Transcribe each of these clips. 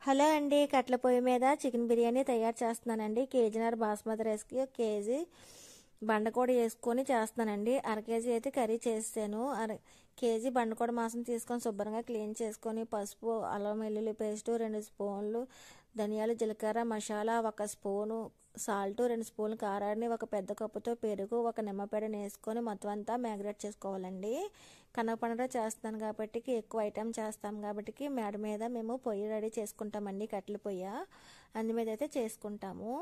Hello అండి, కట్ల పొయ్యి మీద చికెన్ బిర్యానీ తయారు చేస్తున్నానండి. కేజీన్నర బాస్మతి రైస్కి కేజీ బండకోడి వేసుకొని చేస్తున్నానండి. కేజీ అయితే కర్రీ చేసాను. కేజీ బండకోడి మాంసం తీసుకొని శుభ్రంగా క్లీన్ చేసుకొని పసుపు, అల్లం వెల్లుల్లి పేస్టు 2 స్పూన్లు, ధనియాలు జీలకర్ర మసాలా 1 స్పూను, సాల్ట్ 2 స్పూన్లు కారాన్ని, ఒక పెద్ద కప్పుతో పెరుగు, ఒక నిమ్మపేడని వేసుకొని మొత్తం అంతా మ్యాగ్రేట్ చేసుకోవాలండి. కనక పండుగ చేస్తాను కాబట్టి ఎక్కువ ఐటెం చేస్తాం కాబట్టి మేడ మీద మేము పొయ్యి రెడీ చేసుకుంటామండి. కట్టెల పొయ్యి అందు మీద అయితే చేసుకుంటాము.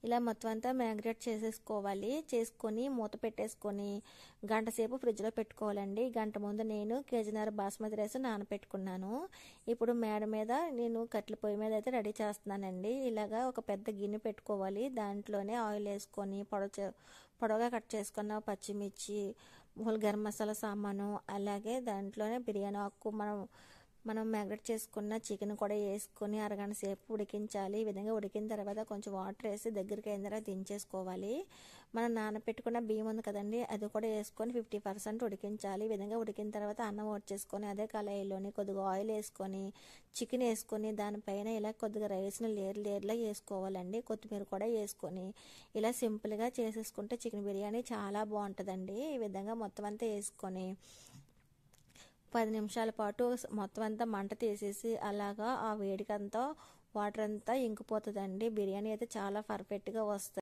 ఇలా మొత్తం అంతా మ్యాగ్రేట్ చేసేసుకోవాలి. చేసుకొని మూత పెట్టేసుకొని గంట సేపు ఫ్రిడ్జ్లో పెట్టుకోవాలండి. గంట ముందు నేను కేజీన్నర బాస్మతి రైస్ నానపెట్టుకున్నాను. ఇప్పుడు మేడ మీద నేను కట్టెల పొయ్యి మీద అయితే రెడీ చేస్తున్నానండి. ఇలాగా ఒక పెద్ద గిన్నె పెట్టుకోవాలి. దాంట్లోనే ఆయిల్ వేసుకొని పొడవుగా కట్ చేసుకున్న పచ్చిమిర్చి, గరం మసాలా సామాను, అలాగే దాంట్లోనే బిర్యానీ ఆకు, మనం మ్యాగ్రేట్ చేసుకున్న చికెన్ కూడా వేసుకొని అరగంట సేపు ఉడికించాలి. ఈ విధంగా ఉడికిన తర్వాత కొంచెం వాటర్ వేసి దగ్గరికి అయిన తర్వాత దించేసుకోవాలి. మనం నానపెట్టుకున్న బియ్యం ఉంది కదండి, అది కూడా వేసుకొని 50% ఉడికించాలి. ఈ విధంగా ఉడికిన తర్వాత అన్నం వచ్చేసుకొని అదే కళాయిలోని కొద్దిగా ఆయిల్ వేసుకొని చికెన్ వేసుకొని దానిపైన ఇలా కొద్దిగా రైస్ని లేయర్లా వేసుకోవాలండి. కొత్తిమీర కూడా వేసుకొని ఇలా సింపుల్గా చేసేసుకుంటే చికెన్ బిర్యానీ చాలా బాగుంటుందండి. ఈ విధంగా మొత్తం అంతా వేసుకొని 10 నిమిషాల పాటు మొత్తం అంతా మంట తీసేసి అలాగా ఆ వేడికంతా వాటర్ అంతా ఇంకిపోతుందండి. బిర్యానీ అయితే చాలా పర్ఫెక్ట్గా వస్తుంది.